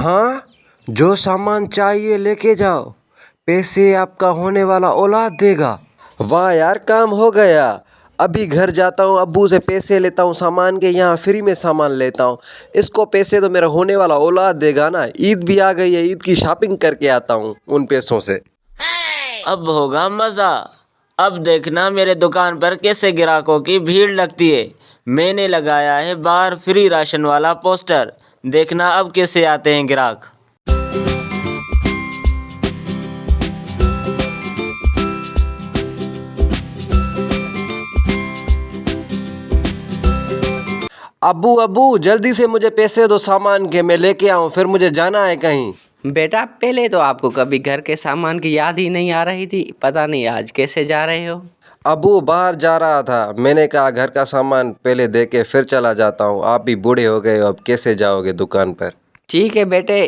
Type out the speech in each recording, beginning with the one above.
हाँ, जो सामान चाहिए लेके जाओ, पैसे आपका होने वाला औलाद देगा। वाह यार, काम हो गया। अभी घर जाता हूँ, अब्बू से पैसे लेता हूँ सामान के, यहाँ फ्री में सामान लेता हूँ। इसको पैसे तो मेरा होने वाला औलाद देगा ना। ईद भी आ गई है, ईद की शॉपिंग करके आता हूँ उन पैसों से। अब होगा मज़ा। अब देखना मेरे दुकान पर कैसे ग्राहकों की भीड़ लगती है। मैंने लगाया है बाहर फ्री राशन वाला पोस्टर। देखना अब कैसे आते हैं ग्राहक। अब्बू अब्बू, जल्दी से मुझे पैसे दो सामान के, मैं लेके आऊँ, फिर मुझे जाना है कहीं। बेटा, पहले तो आपको कभी घर के सामान की याद ही नहीं आ रही थी। पता नहीं आज कैसे जा रहे हो। अब्बू बाहर जा रहा था, मैंने कहा घर का सामान पहले दे के फिर चला जाता हूँ। आप भी बूढ़े हो गए हो, अब कैसे जाओगे दुकान पर। ठीक है बेटे,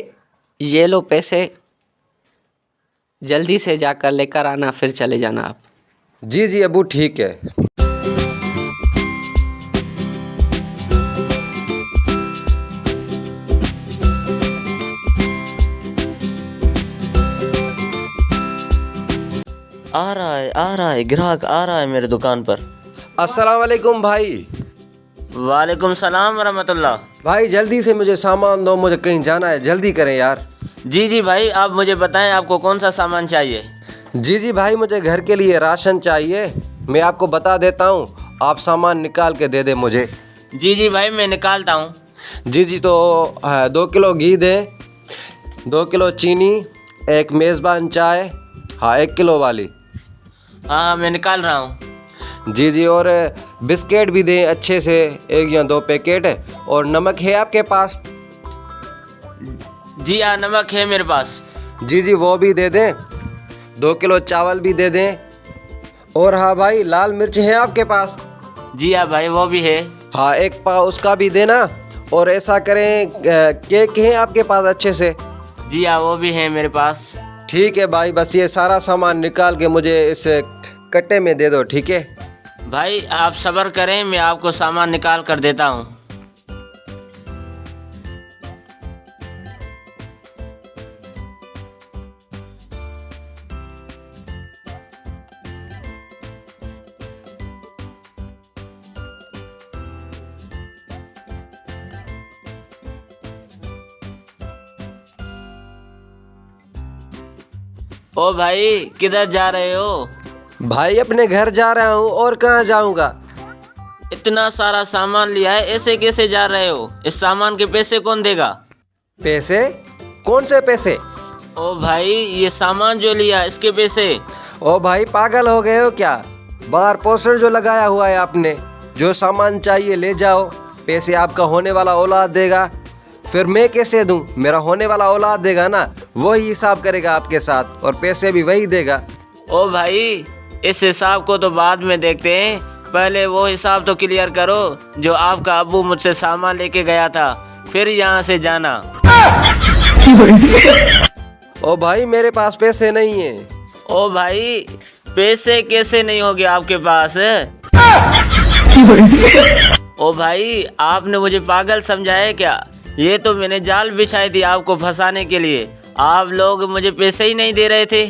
ये लो पैसे, जल्दी से जाकर लेकर आना, फिर चले जाना आप। जी जी अब्बू, ठीक है। आ रहा है ग्राहक आ रहा है मेरे दुकान पर। अस्सलाम वालेकुम भाई। वालेकुम सलाम वरहमतुल्लाह। भाई जल्दी से मुझे सामान दो, मुझे कहीं जाना है, जल्दी करें यार। जी भाई, आप मुझे बताएं आपको कौन सा सामान चाहिए। जी भाई, मुझे घर के लिए राशन चाहिए। मैं आपको बता देता हूँ, आप सामान निकाल के दे दे मुझे। जी भाई, मैं निकालता हूँ। जी तो 2 किलो घी दें, 2 किलो चीनी, एक मेज़बान चाय, हाँ 1 किलो वाली। हाँ, मैं निकाल रहा हूँ। जी और बिस्किट भी दें अच्छे से, 1 या 2 पैकेट। और नमक है आपके पास? जी हाँ, नमक है मेरे पास। जी वो भी दे दें। 2 किलो चावल भी दे दें। और हाँ भाई, लाल मिर्च है आपके पास? जी हाँ भाई, वो भी है। हाँ, 1 पाव उसका भी देना। और ऐसा करें, केक है आपके पास अच्छे से? जी हाँ, वो भी है मेरे पास। ठीक है भाई, बस ये सारा सामान निकाल के मुझे इस कट्टे में दे दो, ठीक है? भाई आप सब्र करें, मैं आपको सामान निकाल कर देता हूँ। ओ भाई, किधर जा रहे हो? भाई अपने घर जा रहा हूँ, और कहाँ जाऊँगा। इतना सारा सामान लिया है, ऐसे कैसे जा रहे हो? इस सामान के पैसे कौन देगा? पैसे? कौन से पैसे? ओ भाई, ये सामान जो लिया इसके पैसे। ओ भाई, पागल हो गए हो क्या? बाहर पोस्टर जो लगाया हुआ है आपने, जो सामान चाहिए ले जाओ, पैसे आपका होने वाला औलाद देगा। फिर मैं कैसे दूं? मेरा होने वाला औलाद देगा ना, वही हिसाब करेगा आपके साथ, और पैसे भी वही देगा। ओ भाई, इस हिसाब को तो बाद में देखते हैं, पहले वो हिसाब तो क्लियर करो जो आपका अब्बू मुझसे सामान लेके गया था, फिर यहाँ से जाना। ओ भाई, मेरे पास पैसे नहीं है। ओ भाई, पैसे कैसे नहीं होंगे आपके पास? ओ भाई, आपने मुझे पागल समझा है क्या? ये तो मैंने जाल बिछाई थी आपको फंसाने के लिए। आप लोग मुझे पैसे ही नहीं दे रहे थे।